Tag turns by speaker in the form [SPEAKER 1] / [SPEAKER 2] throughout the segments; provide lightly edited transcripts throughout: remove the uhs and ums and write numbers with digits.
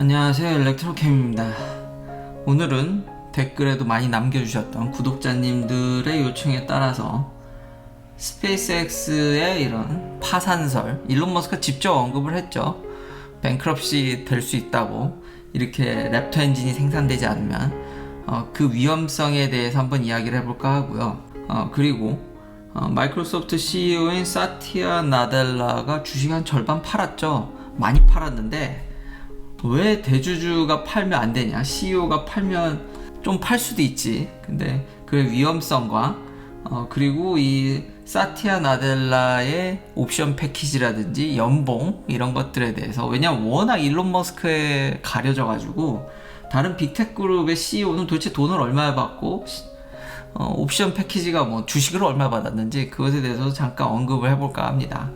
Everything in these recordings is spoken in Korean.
[SPEAKER 1] 안녕하세요, 일렉트로캠입니다. 오늘은 댓글에도 많이 남겨주셨던 구독자님들의 요청에 따라서 스페이스X의 이런 파산설, 일론 머스크가 직접 언급을 했죠. 뱅크럽시 될 수 있다고, 이렇게 랩터 엔진이 생산되지 않으면 그 위험성에 대해서 한번 이야기를 해볼까 하고요. 그리고 마이크로소프트 CEO인 사티아 나델라가 주식 한 절반 팔았죠. 많이 팔았는데 왜 대주주가 팔면 안 되냐? CEO가 팔면 좀 팔 수도 있지. 근데 그 위험성과 그리고 이 사티아 나델라의 옵션 패키지라든지 연봉 이런 것들에 대해서, 왜냐면 워낙 일론 머스크에 가려져 가지고 다른 빅테크 그룹의 CEO는 도대체 돈을 얼마 받고 옵션 패키지가 뭐 주식을 얼마 받았는지 그것에 대해서 잠깐 언급을 해볼까 합니다.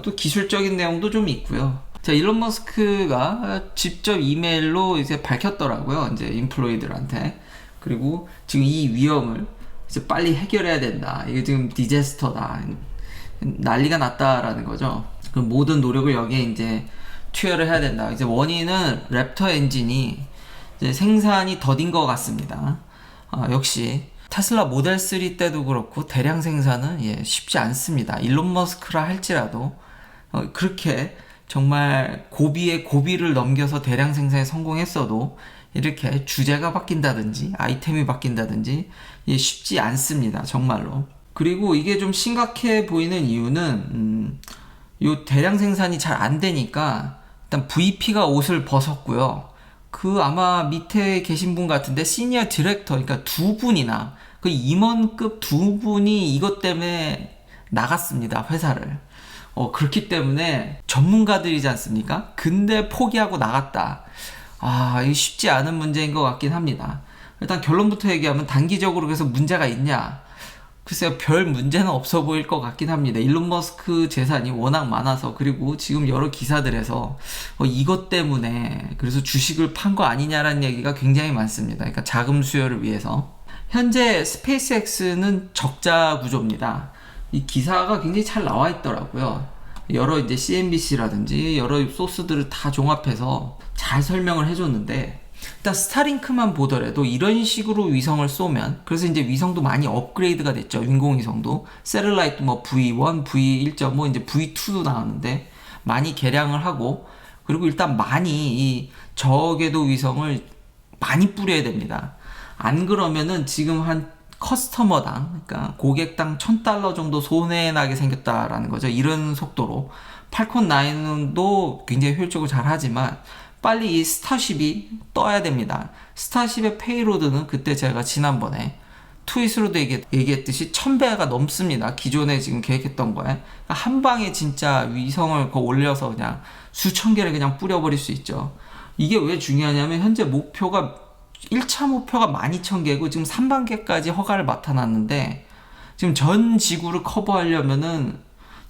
[SPEAKER 1] 또 기술적인 내용도 좀 있고요. 자, 일론 머스크가 직접 이메일로 이제 밝혔더라고요. 이제 인플로이들한테. 그리고 지금 이 위험을 이제 빨리 해결해야 된다. 이게 지금 디제스터다. 난리가 났다라는 거죠. 그 모든 노력을 여기에 이제 투여를 해야 된다. 이제 원인은 랩터 엔진이 이제 생산이 더딘 것 같습니다. 역시 테슬라 모델 3 때도 그렇고 대량 생산은 쉽지 않습니다. 일론 머스크라 할지라도 그렇게 정말 고비에 고비를 넘겨서 대량 생산에 성공했어도 이렇게 주제가 바뀐다든지 아이템이 바뀐다든지 쉽지 않습니다. 정말로. 그리고 이게 좀 심각해 보이는 이유는 요 대량 생산이 잘 안 되니까 일단 VP가 옷을 벗었고요. 그 아마 밑에 계신 분 같은데 시니어 디렉터, 그러니까 두 분이나 그 임원급 두 분이 이것 때문에 나갔습니다. 회사를. 그렇기 때문에 전문가들이지 않습니까? 근데 포기하고 나갔다. 이게 쉽지 않은 문제인 것 같긴 합니다. 일단 결론부터 얘기하면 단기적으로 그래서 문제가 있냐? 글쎄요, 별 문제는 없어 보일 것 같긴 합니다. 일론 머스크 재산이 워낙 많아서, 그리고 지금 여러 기사들에서 이것 때문에 그래서 주식을 판 거 아니냐라는 얘기가 굉장히 많습니다. 그러니까 자금 수요를 위해서. 현재 스페이스X는 적자 구조입니다. 이 기사가 굉장히 잘 나와 있더라고요. 여러 이제 CNBC라든지 여러 소스들을 다 종합해서 잘 설명을 해줬는데, 일단 스타링크만 보더라도 이런 식으로 위성을 쏘면, 그래서 이제 위성도 많이 업그레이드가 됐죠. 인공위성도 셀룰라이트 뭐 V1, V1.5, 이제 V2도 나왔는데 많이 개량을 하고, 그리고 일단 많이 이 저궤도 위성을 많이 뿌려야 됩니다. 안 그러면은 지금 한 커스터머당, 그러니까 고객당 $1,000 정도 손해나게 생겼다라는 거죠. 이런 속도로. 팔콘 9도 굉장히 효율적으로 잘 하지만 빨리 이 스타쉽이 떠야 됩니다. 스타쉽의 페이로드는 그때 제가 지난번에 트윗으로도 얘기했듯이 1000배가 넘습니다. 기존에 지금 계획했던 거에. 그러니까 한 방에 진짜 위성을 올려서 그냥 수천 개를 그냥 뿌려버릴 수 있죠. 이게 왜 중요하냐면 현재 목표가 1차 목표가 12,000개고 지금 3단계까지 허가를 맡아놨는데, 지금 전 지구를 커버하려면은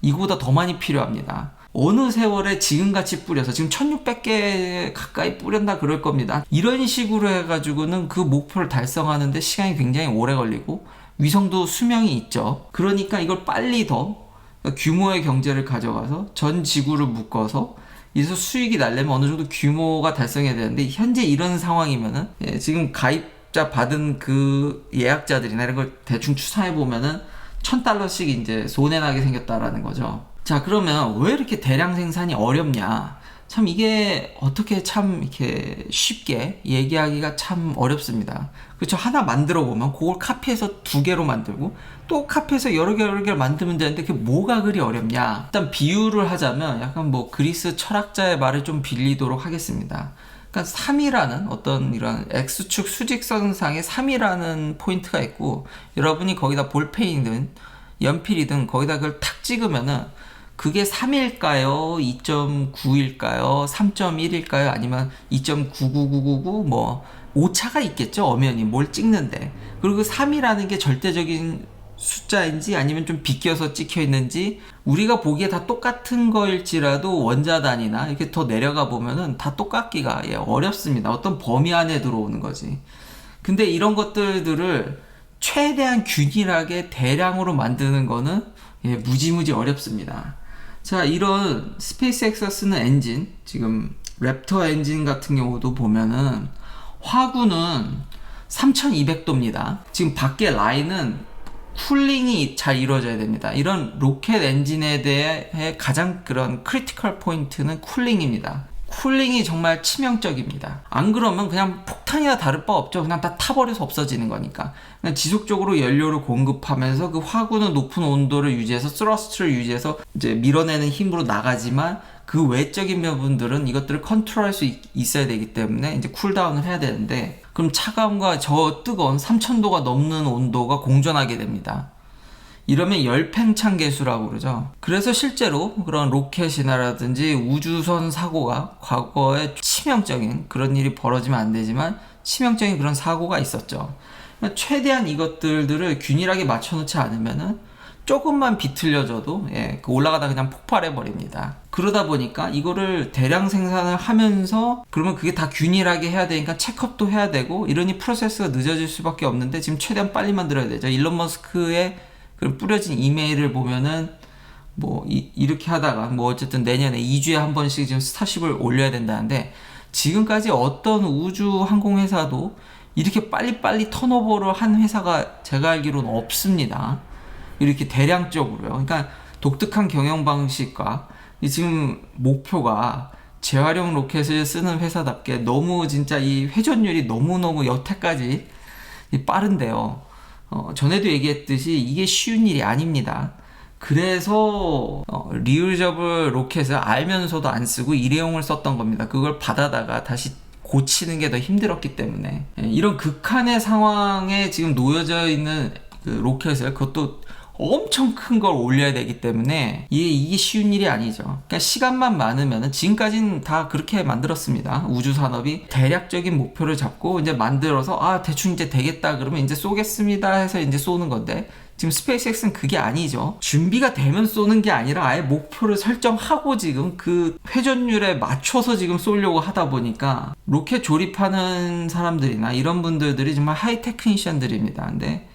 [SPEAKER 1] 이거보다 더 많이 필요합니다. 어느 세월에 지금같이 뿌려서 지금 1600개 가까이 뿌렸나 그럴 겁니다. 이런 식으로 해가지고는 그 목표를 달성하는데 시간이 굉장히 오래 걸리고 위성도 수명이 있죠. 그러니까 이걸 빨리 더 규모의 경제를 가져가서 전 지구를 묶어서 이래서 수익이 나려면 어느 정도 규모가 달성해야 되는데, 현재 이런 상황이면은 지금 가입자 받은 그 예약자들이나 이런 걸 대충 추산해 보면은 $1,000씩 이제 손해나게 생겼다라는 거죠. 자, 그러면 왜 이렇게 대량 생산이 어렵냐? 참 이게 어떻게 참 이렇게 쉽게 얘기하기가 참 어렵습니다. 그렇죠? 하나 만들어 보면 그걸 카피해서 2개로 만들고 또 카피해서 여러 개를 만들면 되는데 그게 뭐가 그리 어렵냐? 일단 비유를 하자면 약간 뭐 그리스 철학자의 말을 좀 빌리도록 하겠습니다. 그러니까 3이라는 어떤 이런 X축 수직선상에 3이라는 포인트가 있고, 여러분이 거기다 볼펜이든 연필이든 거기다 그걸 탁 찍으면은 그게 3일까요? 2.9일까요? 3.1일까요? 아니면 2.99999 뭐 오차가 있겠죠. 엄연히 뭘 찍는데. 그리고 3이라는 게 절대적인 숫자인지 아니면 좀 비껴서 찍혀 있는지, 우리가 보기에 다 똑같은 거일지라도 원자단이나 이렇게 더 내려가 보면은 다 똑같기가 어렵습니다. 어떤 범위 안에 들어오는 거지. 근데 이런 것들을 최대한 균일하게 대량으로 만드는 거는 무지무지 어렵습니다. 자, 이런 스페이스X가 쓰는 엔진, 지금 랩터 엔진 같은 경우도 보면은 화구는 3200도입니다. 지금 밖에 라인은 쿨링이 잘 이루어져야 됩니다. 이런 로켓 엔진에 대해 가장 그런 크리티컬 포인트는 쿨링입니다. 쿨링이 정말 치명적입니다. 안 그러면 그냥 폭탄이나 다를 바 없죠. 그냥 다 타버려서 없어지는 거니까. 그냥 지속적으로 연료를 공급하면서 그 화구는 높은 온도를 유지해서 스러스트를 유지해서 이제 밀어내는 힘으로 나가지만 그 외적인 부분들은 이것들을 컨트롤할 수 있어야 되기 때문에 이제 쿨다운을 해야 되는데, 그럼 차가움과 저 뜨거운 3000도가 넘는 온도가 공존하게 됩니다. 이러면 열팽창 개수라고 그러죠. 그래서 실제로 그런 로켓이나라든지 우주선 사고가 과거에 치명적인 그런 일이 벌어지면 안 되지만 치명적인 그런 사고가 있었죠. 최대한 이것들을 균일하게 맞춰놓지 않으면은 조금만 비틀려져도 올라가다 그냥 폭발해 버립니다. 그러다 보니까 이거를 대량 생산을 하면서 그러면 그게 다 균일하게 해야 되니까 체크업도 해야 되고 이러니 프로세스가 늦어질 수밖에 없는데 지금 최대한 빨리 만들어야 되죠. 일론 머스크의 그 뿌려진 이메일을 보면은 뭐 이렇게 하다가 뭐 어쨌든 내년에 2주에 한 번씩 지금 스타쉽을 올려야 된다는데, 지금까지 어떤 우주 항공회사도 이렇게 빨리빨리 턴오버를 한 회사가 제가 알기로는 없습니다. 이렇게 대량적으로요. 그러니까 독특한 경영 방식과 지금 목표가 재활용 로켓을 쓰는 회사답게 너무 진짜 이 회전율이 너무너무 여태까지 빠른데요. 전에도 얘기했듯이 이게 쉬운 일이 아닙니다. 그래서 리유저블 로켓을 알면서도 안 쓰고 일회용을 썼던 겁니다. 그걸 받아다가 다시 고치는 게 더 힘들었기 때문에. 이런 극한의 상황에 지금 놓여져 있는 그 로켓을, 그것도 엄청 큰 걸 올려야 되기 때문에 이게 쉬운 일이 아니죠. 그러니까 시간만 많으면, 지금까지는 다 그렇게 만들었습니다. 우주 산업이 대략적인 목표를 잡고 이제 만들어서 대충 이제 되겠다 그러면 이제 쏘겠습니다 해서 이제 쏘는 건데, 지금 스페이스X는 그게 아니죠. 준비가 되면 쏘는 게 아니라 아예 목표를 설정하고 지금 그 회전율에 맞춰서 지금 쏘려고 하다 보니까 로켓 조립하는 사람들이나 이런 분들이 정말 하이 테크니션들입니다. 근데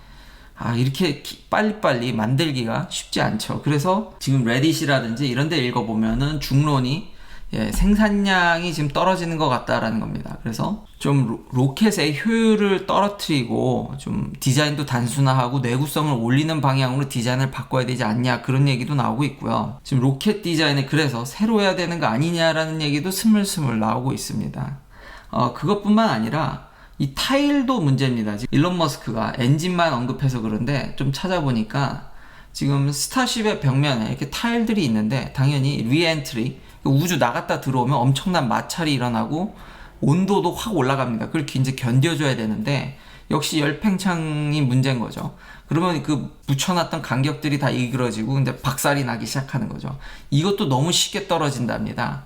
[SPEAKER 1] 이렇게 빨리빨리 만들기가 쉽지 않죠. 그래서 지금 레딧이라든지 이런 데 읽어보면은 중론이 생산량이 지금 떨어지는 것 같다라는 겁니다. 그래서 좀 로켓의 효율을 떨어뜨리고 좀 디자인도 단순화하고 내구성을 올리는 방향으로 디자인을 바꿔야 되지 않냐, 그런 얘기도 나오고 있고요. 지금 로켓 디자인을 그래서 새로 해야 되는 거 아니냐라는 얘기도 스물스물 나오고 있습니다. 그것뿐만 아니라 이 타일도 문제입니다. 지금 일론 머스크가 엔진만 언급해서 그런데 좀 찾아보니까 지금 스타쉽의 벽면에 이렇게 타일들이 있는데, 당연히 리엔트리, 우주 나갔다 들어오면 엄청난 마찰이 일어나고 온도도 확 올라갑니다. 그걸 이제 견뎌줘야 되는데 역시 열팽창이 문제인 거죠. 그러면 그 붙여놨던 간격들이 다 이그러지고 이제 박살이 나기 시작하는 거죠. 이것도 너무 쉽게 떨어진답니다.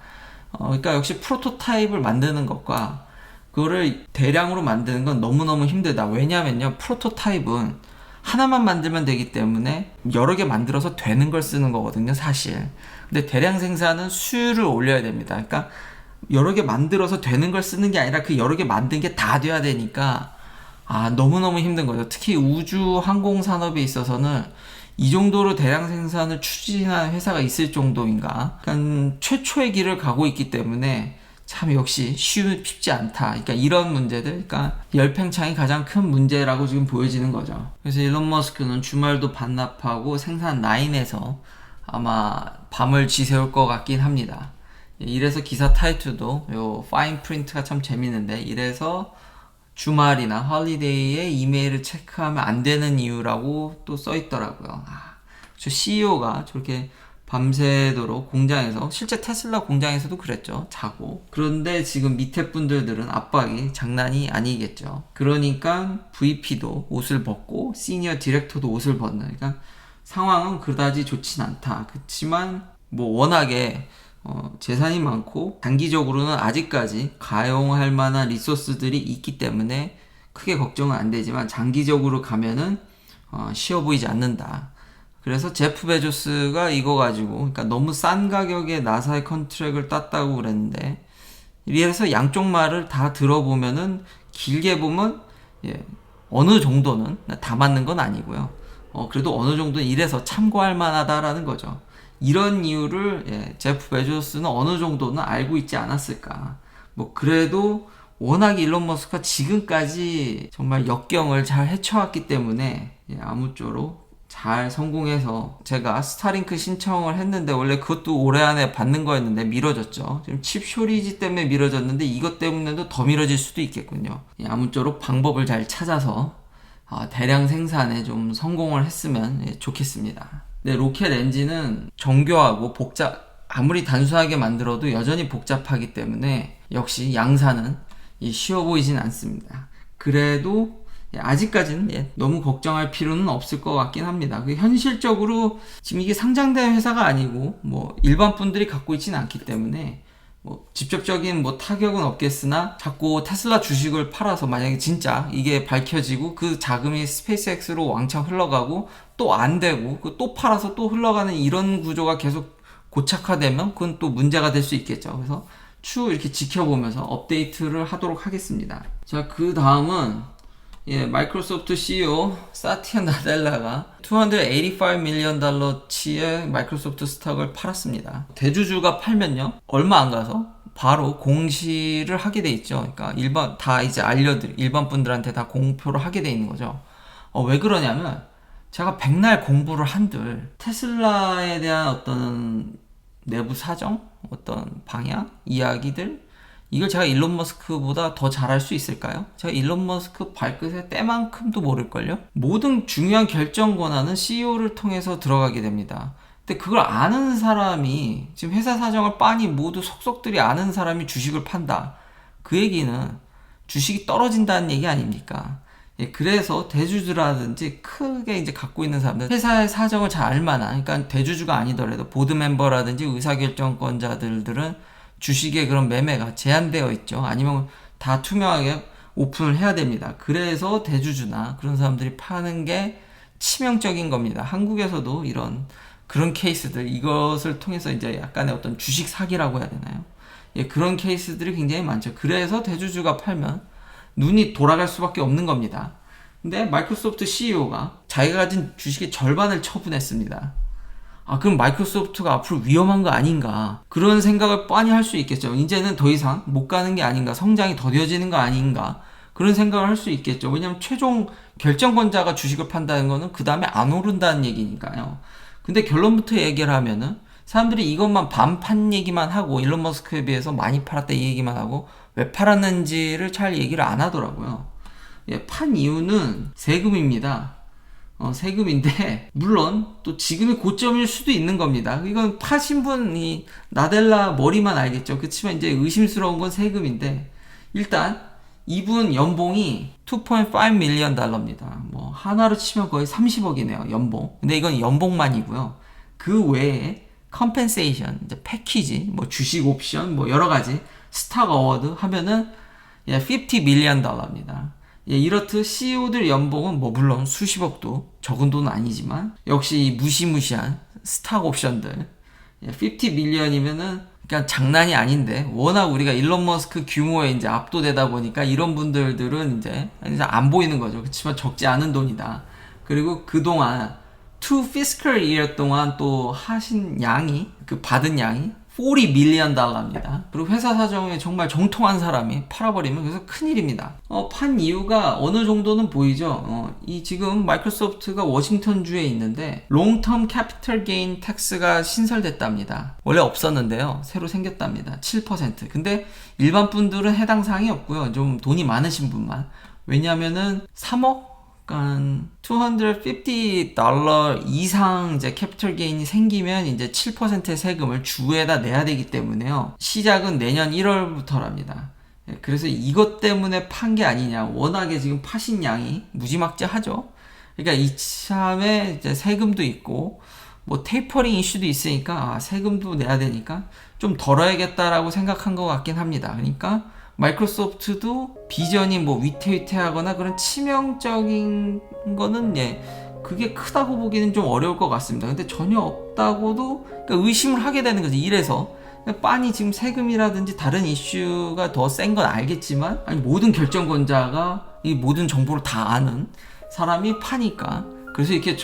[SPEAKER 1] 그러니까 역시 프로토타입을 만드는 것과 그거를 대량으로 만드는 건 너무너무 힘들다. 왜냐면요, 프로토타입은 하나만 만들면 되기 때문에 여러 개 만들어서 되는 걸 쓰는 거거든요, 사실. 근데 대량 생산은 수율을 올려야 됩니다. 그러니까 여러 개 만들어서 되는 걸 쓰는 게 아니라 그 여러 개 만든 게 다 돼야 되니까 너무너무 힘든 거죠. 특히 우주 항공 산업에 있어서는 이 정도로 대량 생산을 추진하는 회사가 있을 정도인가. 그러니까 최초의 길을 가고 있기 때문에 참 역시 쉽지 않다. 그러니까 이런 문제들, 그러니까 열팽창이 가장 큰 문제라고 지금 보여지는 거죠. 그래서 일론 머스크는 주말도 반납하고 생산 라인에서 아마 밤을 지새울 것 같긴 합니다. 이래서 기사 타이틀도 요 파인 프린트가 참 재밌는데, 이래서 주말이나 홀리데이에 이메일을 체크하면 안 되는 이유라고 또 써 있더라고요. 저 CEO가 저렇게 밤새도록 공장에서, 실제 테슬라 공장에서도 그랬죠. 자고. 그런데 지금 밑에 분들은 압박이 장난이 아니겠죠. 그러니까 VP도 옷을 벗고 시니어 디렉터도 옷을 벗는, 그러니까 상황은 그다지 좋진 않다. 그렇지만 뭐 워낙에 재산이 많고 단기적으로는 아직까지 가용할 만한 리소스들이 있기 때문에 크게 걱정은 안 되지만 장기적으로 가면은 쉬워 보이지 않는다. 그래서 제프 베조스가 이거 가지고, 그러니까 너무 싼 가격에 나사의 컨트랙을 땄다고 그랬는데, 이래서 양쪽 말을 다 들어보면은 길게 보면 어느 정도는 다 맞는 건 아니고요. 그래도 어느 정도는 이래서 참고할 만하다라는 거죠. 이런 이유를 제프 베조스는 어느 정도는 알고 있지 않았을까. 뭐 그래도 워낙 일론 머스크가 지금까지 정말 역경을 잘 헤쳐왔기 때문에 아무쪼록 잘 성공해서 제가 스타링크 신청을 했는데 원래 그것도 올해 안에 받는 거였는데 미뤄졌죠. 지금 칩 쇼리지 때문에 미뤄졌는데 이것 때문에도 더 미뤄질 수도 있겠군요. 아무쪼록 방법을 잘 찾아서 대량 생산에 좀 성공을 했으면 좋겠습니다. 네, 로켓 엔진은 정교하고 아무리 단순하게 만들어도 여전히 복잡하기 때문에 역시 양산은 쉬워 보이진 않습니다. 그래도 아직까지는 너무 걱정할 필요는 없을 것 같긴 합니다. 현실적으로 지금 이게 상장된 회사가 아니고 뭐 일반 분들이 갖고 있지는 않기 때문에 뭐 직접적인 뭐 타격은 없겠으나 자꾸 테슬라 주식을 팔아서 만약에 진짜 이게 밝혀지고 그 자금이 스페이스X로 왕창 흘러가고 또 안 되고 또 팔아서 또 흘러가는 이런 구조가 계속 고착화되면 그건 또 문제가 될 수 있겠죠. 그래서 추후 이렇게 지켜보면서 업데이트를 하도록 하겠습니다. 자, 그 다음은 마이크로소프트 CEO 사티아 나델라가 $285 밀리언치의 마이크로소프트 스톡을 팔았습니다. 대주주가 팔면요 얼마 안 가서 바로 공시를 하게 돼 있죠. 그러니까 다 이제 일반 분들한테 다 공표를 하게 돼 있는 거죠. 왜 그러냐면 제가 백날 공부를 한들 테슬라에 대한 어떤 내부 사정, 어떤 방향, 이야기들 이걸 제가 일론 머스크보다 더 잘할 수 있을까요? 제가 일론 머스크 발끝에 때만큼도 모를걸요? 모든 중요한 결정 권한은 CEO를 통해서 들어가게 됩니다. 근데 그걸 아는 사람이 지금 회사 사정을 빤히 모두 속속들이 아는 사람이 주식을 판다. 그 얘기는 주식이 떨어진다는 얘기 아닙니까? 그래서 대주주라든지 크게 이제 갖고 있는 사람들 회사의 사정을 잘 알만한 그러니까 대주주가 아니더라도 보드 멤버라든지 의사결정권자들은 주식의 그런 매매가 제한되어 있죠. 아니면 다 투명하게 오픈을 해야 됩니다. 그래서 대주주나 그런 사람들이 파는 게 치명적인 겁니다. 한국에서도 그런 케이스들 이것을 통해서 이제 약간의 어떤 주식 사기라고 해야 되나요? 그런 케이스들이 굉장히 많죠. 그래서 대주주가 팔면 눈이 돌아갈 수밖에 없는 겁니다. 근데 마이크로소프트 CEO가 자기가 가진 주식의 절반을 처분했습니다. 그럼 마이크로소프트가 앞으로 위험한 거 아닌가 그런 생각을 뻔히 할 수 있겠죠. 이제는 더 이상 못 가는 게 아닌가, 성장이 더뎌지는 거 아닌가 그런 생각을 할 수 있겠죠. 왜냐하면 최종 결정권자가 주식을 판다는 거는 그 다음에 안 오른다는 얘기니까요. 근데 결론부터 얘기를 하면은 사람들이 이것만 반판 얘기만 하고 일론 머스크에 비해서 많이 팔았다 이 얘기만 하고 왜 팔았는지를 잘 얘기를 안 하더라고요. 판 이유는 세금입니다. 세금인데 물론 또 지금의 고점일 수도 있는 겁니다. 이건 파신 분이 나델라 머리만 알겠죠. 그렇지만 이제 의심스러운 건 세금인데 일단 이분 연봉이 $2.5 밀리언 뭐 하나로 치면 거의 30억이네요. 연봉. 근데 이건 연봉만이고요. 그 외에 컴펜세이션, 이제 패키지, 뭐 주식 옵션, 뭐 여러 가지 스탁 어워드 하면은 50 밀리언 달러입니다. 이렇듯 CEO들 연봉은 뭐 물론 수십억도 적은 돈은 아니지만 역시 이 무시무시한 스탁 옵션들 50 밀리언이면은 그냥 장난이 아닌데 워낙 우리가 일론 머스크 규모에 이제 압도되다 보니까 이런 분들은 이제 안 보이는 거죠. 그렇지만 적지 않은 돈이다. 그리고 그동안 2 fiscal year 동안 또 하신 양이 받은 양이 40 밀리언 달러입니다. 그리고 회사 사정에 정말 정통한 사람이 팔아버리면 그래서 큰일입니다. 판 이유가 어느 정도는 보이죠. 이 지금 마이크로소프트가 워싱턴주에 있는데 롱텀 캐피털 게인 텍스가 신설됐답니다. 원래 없었는데요. 새로 생겼답니다. 7%. 근데 일반 분들은 해당 사항이 없고요. 좀 돈이 많으신 분만. 왜냐하면은 3억? 그러니까 $250 이상 이제 캐피털 게인이 생기면 이제 7%의 세금을 주에다 내야 되기 때문에요. 시작은 내년 1월부터랍니다. 그래서 이것 때문에 판 게 아니냐. 워낙에 지금 파신 양이 무지막지하죠. 그러니까 이참에 이제 세금도 있고 뭐 테이퍼링 이슈도 있으니까 세금도 내야 되니까 좀 덜어야겠다라고 생각한 것 같긴 합니다. 그러니까 마이크로소프트도 비전이 뭐 위태위태하거나 그런 치명적인 거는 그게 크다고 보기는 좀 어려울 것 같습니다. 근데 전혀 없다고도 그러니까 의심을 하게 되는 거지. 이래서 빤히 지금 세금이라든지 다른 이슈가 더 센 건 알겠지만 모든 결정권자가 이 모든 정보를 다 아는 사람이 파니까 그래서 이렇게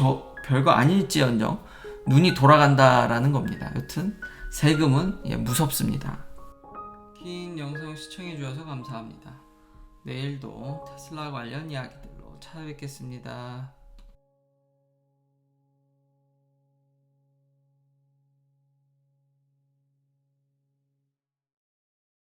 [SPEAKER 1] 별거 아닐지언정 눈이 돌아간다라는 겁니다. 여튼 세금은 무섭습니다. 긴 영상 시청해 주셔서 감사합니다. 내일도 테슬라 관련 이야기들로 찾아뵙겠습니다.